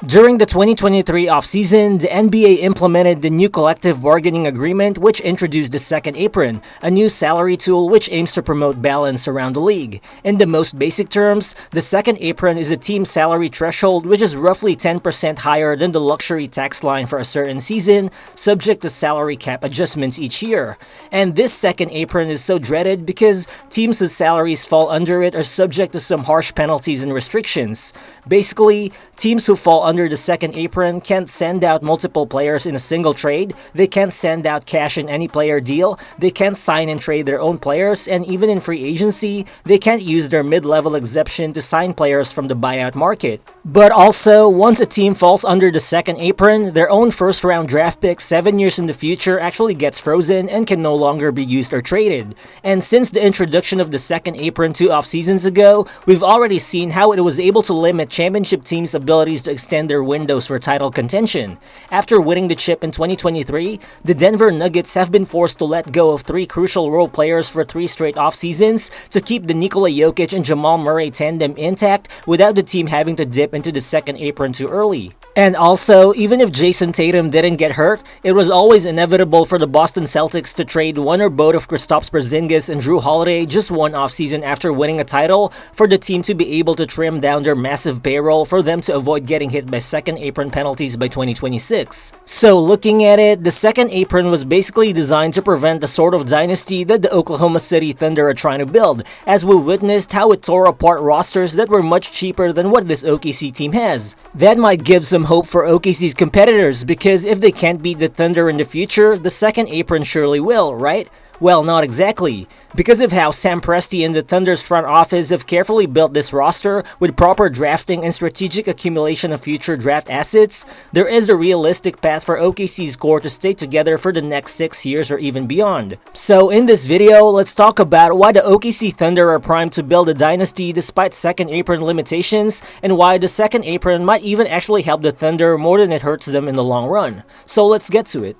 During the 2023 offseason, the NBA implemented the new collective bargaining agreement, which introduced the second apron, a new salary tool which aims to promote balance around the league. In the most basic terms, the second apron is a team salary threshold which is roughly 10% higher than the luxury tax line for a certain season, subject to salary cap adjustments each year. And this second apron is so dreaded because teams whose salaries fall under it are subject to some harsh penalties and restrictions. Basically, teams who fall under the second apron can't send out multiple players in a single trade, they can't send out cash in any player deal, they can't sign and trade their own players, and even in free agency, they can't use their mid-level exception to sign players from the buyout market. But also, once a team falls under the second apron, their own first-round draft pick 7 years in the future actually gets frozen and can no longer be used or traded. And since the introduction of the second apron 2 off-seasons ago, we've already seen how it was able to limit championship teams' abilities to extend their windows for title contention. After winning the chip in 2023, the Denver Nuggets have been forced to let go of 3 crucial role players for 3 straight off-seasons to keep the Nikola Jokic and Jamal Murray tandem intact without the team having to dip into the second apron too early. And also, even if Jason Tatum didn't get hurt, it was always inevitable for the Boston Celtics to trade one or both of Kristaps Porzingis and Drew Holiday just one offseason after winning a title for the team to be able to trim down their massive payroll for them to avoid getting hit by second apron penalties by 2026. So looking at it, the second apron was basically designed to prevent the sort of dynasty that the Oklahoma City Thunder are trying to build, as we witnessed how it tore apart rosters that were much cheaper than what this OKC team has. That might give some hope for OKC's competitors, because if they can't beat the Thunder in the future, the second apron surely will, right? Well, not exactly. Because of how Sam Presti and the Thunder's front office have carefully built this roster with proper drafting and strategic accumulation of future draft assets, there is a realistic path for OKC's core to stay together for the next 6 years or even beyond. So in this video, let's talk about why the OKC Thunder are primed to build a dynasty despite second apron limitations, and why the second apron might even actually help the Thunder more than it hurts them in the long run. So let's get to it.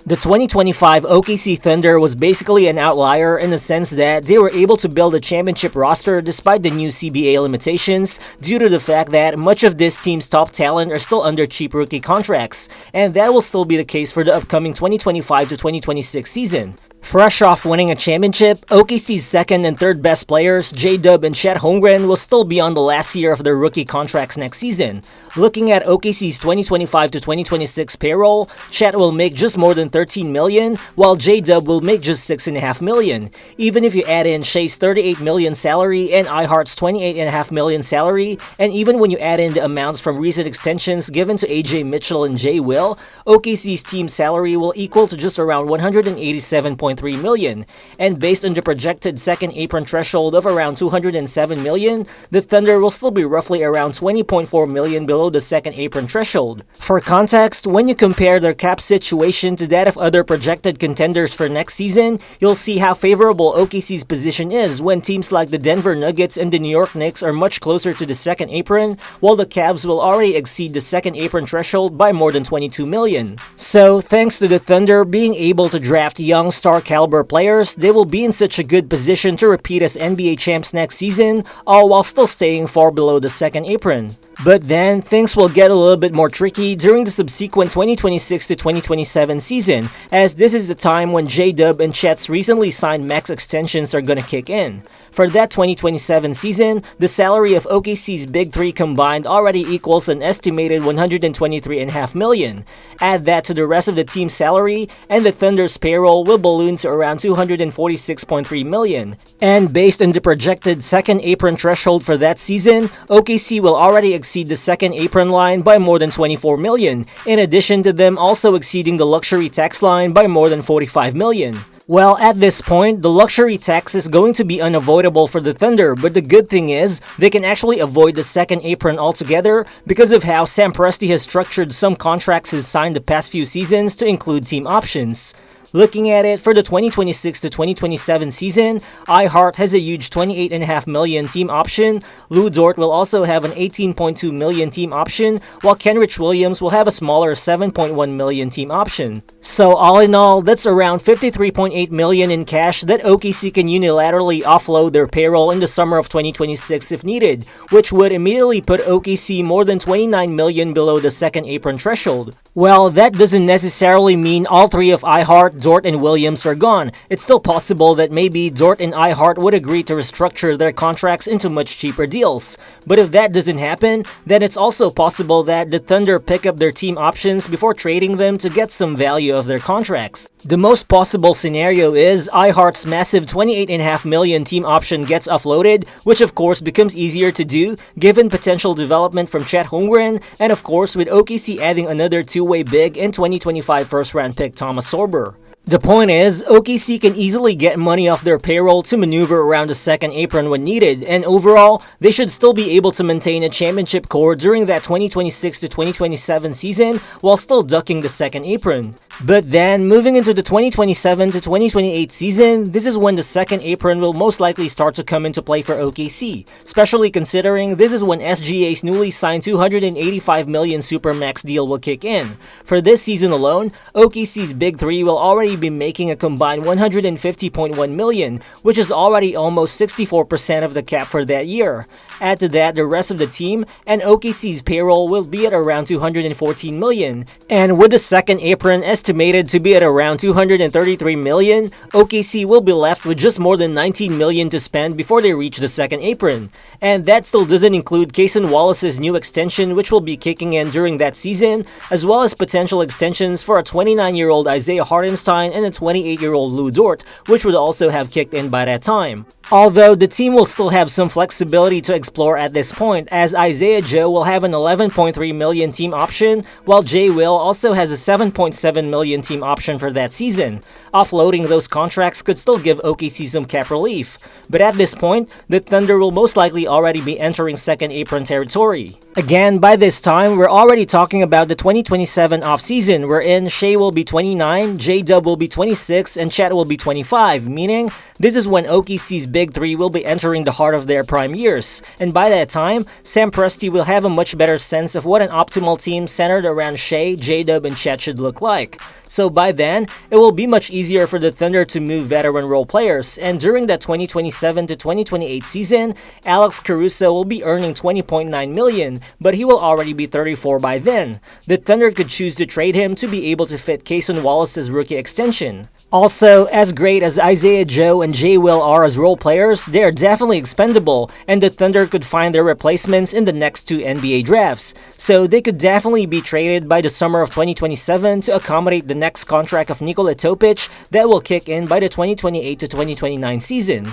The 2025 OKC Thunder was basically an outlier in the sense that they were able to build a championship roster despite the new CBA limitations due to the fact that much of this team's top talent are still under cheap rookie contracts, and that will still be the case for the upcoming 2025 to 2026 season. Fresh off winning a championship, OKC's second and third best players, J-Dub and Chet Holmgren, will still be on the last year of their rookie contracts next season. Looking at OKC's 2025 to 2026 payroll, Chet will make just more than $13 million, while J-Dub will make just $6.5 million. Even if you add in Shai's $38 million salary and iHeart's $28.5 million salary, and even when you add in the amounts from recent extensions given to AJ Mitchell and Jay Will, OKC's team salary will equal to just around $187.3 million, and based on the projected second apron threshold of around $207 million, the Thunder will still be roughly around $20.4 million below the second apron threshold. For context, when you compare their cap situation to that of other projected contenders for next season, you'll see how favorable OKC's position is when teams like the Denver Nuggets and the New York Knicks are much closer to the second apron, while the Cavs will already exceed the second apron threshold by more than $22 million. So, thanks to the Thunder being able to draft young star caliber players, they will be in such a good position to repeat as NBA champs next season, all while still staying far below the second apron. But then, things will get a little bit more tricky during the subsequent 2026 to 2027 season, as this is the time when J-Dub and Chet's recently signed max extensions are gonna kick in. For that 2027 season, the salary of OKC's Big Three combined already equals an estimated $123.5 million. Add that to the rest of the team's salary, and the Thunder's payroll will balloon to around $246.3 million. And based on the projected second apron threshold for that season, OKC will already exceed the second apron line by more than $24 million, in addition to them also exceeding the luxury tax line by more than $45 million. Well, at this point, the luxury tax is going to be unavoidable for the Thunder, but the good thing is, they can actually avoid the second apron altogether because of how Sam Presti has structured some contracts he's signed the past few seasons to include team options. Looking at it, for the 2026 to 2027 season, Hart has a huge $28.5 million team option. Dort will also have an $18.2 million team option, while Kenrich Williams will have a smaller $7.1 million team option. So all in all, that's around $53.8 million in cash that OKC can unilaterally offload their payroll in the summer of 2026 if needed, which would immediately put OKC more than $29 million below the second apron threshold. Well, that doesn't necessarily mean all three of Hart, Dort, and Williams are gone. It's still possible that maybe Dort and Hart would agree to restructure their contracts into much cheaper deals. But if that doesn't happen, then it's also possible that the Thunder pick up their team options before trading them to get some value of their contracts. The most possible scenario is Hart's massive $28.5 million team option gets offloaded, which of course becomes easier to do given potential development from Chet Holmgren, and of course with OKC adding another two-way big in 2025 first-round pick Thomas Sorber. The point is, OKC can easily get money off their payroll to maneuver around the second apron when needed, and overall, they should still be able to maintain a championship core during that 2026 to 2027 season while still ducking the second apron. But then, moving into the 2027 to 2028 season, this is when the second apron will most likely start to come into play for OKC, especially considering this is when SGA's newly signed $285 million supermax deal will kick in. For this season alone, OKC's Big Three will already be making a combined $150.1 million, which is already almost 64% of the cap for that year. Add to that the rest of the team, and OKC's payroll will be at around $214 million. And with the second apron estimated to be at around $233 million, OKC will be left with just more than $19 million to spend before they reach the second apron. And that still doesn't include Cason Wallace's new extension, which will be kicking in during that season, as well as potential extensions for a 29-year-old Isaiah Hartenstein and a 28-year-old Dort, which would also have kicked in by that time. Although the team will still have some flexibility to explore at this point, as Isaiah Joe will have an $11.3 million team option, while Jay Will also has a $7.7 million team option for that season. Offloading those contracts could still give OKC some cap relief, but at this point, the Thunder will most likely already be entering second apron territory. Again, by this time, we're already talking about the 2027 offseason, wherein Shai will be 29, J-Dub will be 26, and Chet will be 25, meaning this is when OKC's Big Three will be entering the heart of their prime years, and by that time, Sam Presti will have a much better sense of what an optimal team centered around Shai, J-Dub, and Chet should look like. So by then, it will be much easier for the Thunder to move veteran role players, and during that 2027 to 2028 season, Alex Caruso will be earning $20.9 million, but he will already be 34 by then. The Thunder could choose to trade him to be able to fit Cason Wallace's rookie extension. Also, as great as Isaiah Joe and Jay Will are as role players, they are definitely expendable, and the Thunder could find their replacements in the next two NBA drafts. So they could definitely be traded by the summer of 2027 to accommodate the next contract of Nikola Topic that will kick in by the 2028 to 2029 season.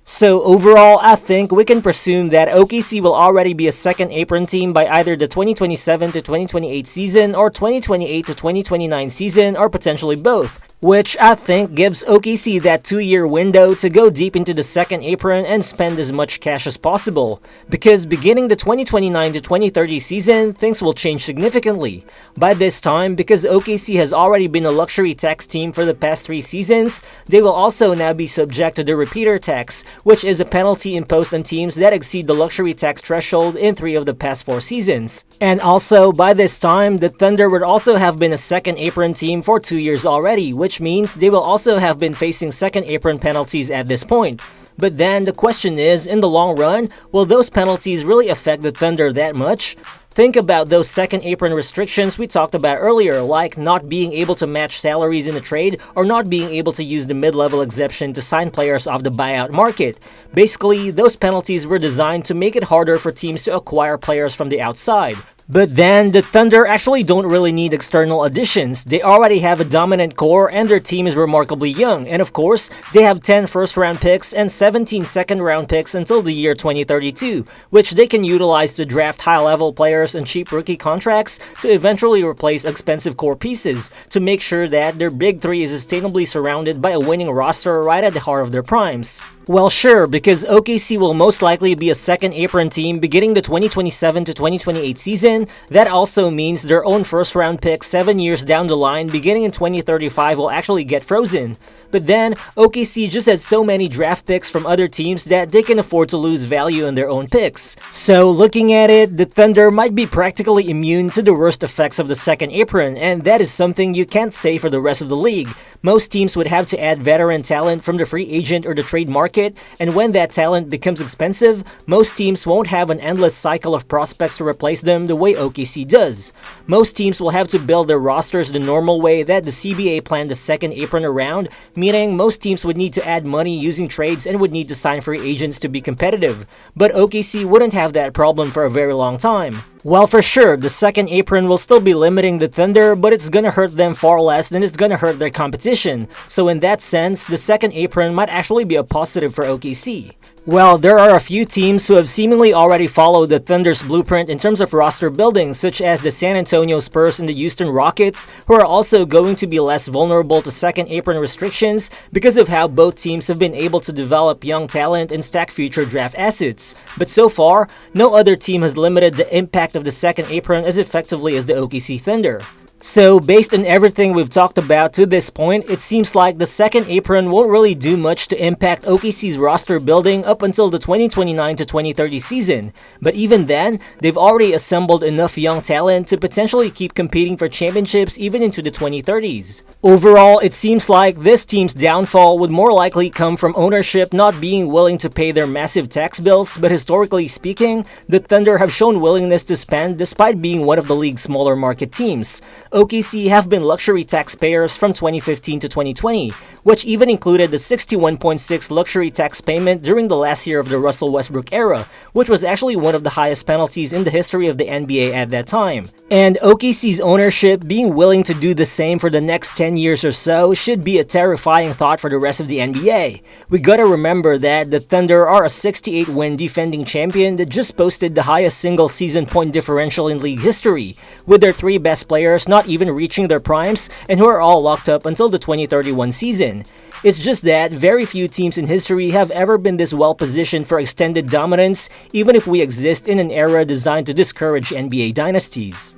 So overall, I think we can presume that OKC will already be a second apron team by either the 2027 to 2028 season or 2028 to 2029 season, or potentially both, which I think gives OKC that 2-year window to go deep into the second apron and spend as much cash as possible. Because beginning the 2029 to 2030 season, things will change significantly. By this time, because OKC has already been a luxury tax team for the past 3 seasons, they will also now be subject to the repeater tax, which is a penalty imposed on teams that exceed the luxury tax threshold in 3 of the past 4 seasons. And also, by this time, the Thunder would also have been a second apron team for 2 years already, which means they will also have been facing second apron penalties at this point. But then the question is, in the long run, will those penalties really affect the Thunder that much? Think about those second apron restrictions we talked about earlier, like not being able to match salaries in a trade or not being able to use the mid-level exception to sign players off the buyout market. Basically, those penalties were designed to make it harder for teams to acquire players from the outside. But then, the Thunder actually don't really need external additions. They already have a dominant core and their team is remarkably young. And of course, they have 10 first-round picks and 17 second-round picks until the year 2032, which they can utilize to draft high-level players players on cheap rookie contracts to eventually replace expensive core pieces to make sure that their big three is sustainably surrounded by a winning roster right at the heart of their primes. Well, sure, because OKC will most likely be a second apron team beginning the 2027 to 2028 season. That also means their own first-round pick 7 years down the line beginning in 2035 will actually get frozen. But then, OKC just has so many draft picks from other teams that they can afford to lose value in their own picks. So, looking at it, the Thunder might be practically immune to the worst effects of the second apron, and that is something you can't say for the rest of the league. Most teams would have to add veteran talent from the free agent or the trade market, and when that talent becomes expensive, most teams won't have an endless cycle of prospects to replace them the way OKC does. Most teams will have to build their rosters the normal way that the CBA planned the second apron around, meaning most teams would need to add money using trades and would need to sign free agents to be competitive. But OKC wouldn't have that problem for a very long time. Well, for sure, the second apron will still be limiting the Thunder, but it's gonna hurt them far less than it's gonna hurt their competition. So in that sense, the second apron might actually be a positive for OKC. Well, there are a few teams who have seemingly already followed the Thunder's blueprint in terms of roster building, such as the San Antonio Spurs and the Houston Rockets, who are also going to be less vulnerable to second apron restrictions because of how both teams have been able to develop young talent and stack future draft assets. But so far, no other team has limited the impact of the second apron as effectively as the OKC Thunder. So, based on everything we've talked about to this point, it seems like the second apron won't really do much to impact OKC's roster building up until the 2029 to 2030 season. But even then, they've already assembled enough young talent to potentially keep competing for championships even into the 2030s. Overall, it seems like this team's downfall would more likely come from ownership not being willing to pay their massive tax bills, but historically speaking, the Thunder have shown willingness to spend despite being one of the league's smaller market teams. OKC have been luxury taxpayers from 2015 to 2020, which even included the 61.6 luxury tax payment during the last year of the Russell Westbrook era, which was actually one of the highest penalties in the history of the NBA at that time. And OKC's ownership being willing to do the same for the next 10 years or so should be a terrifying thought for the rest of the NBA. We gotta remember that the Thunder are a 68-win defending champion that just posted the highest single season point differential in league history, with their three best players not even reaching their primes and who are all locked up until the 2031 season. It's just that very few teams in history have ever been this well positioned for extended dominance, even if we exist in an era designed to discourage NBA dynasties.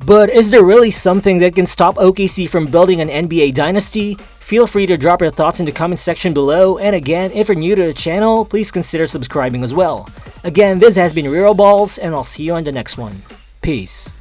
But is there really something that can stop OKC from building an NBA dynasty? Feel free to drop your thoughts in the comment section below, and again, if you're new to the channel, please consider subscribing as well. Again, this has been Real Balls, and I'll see you on the next one. Peace.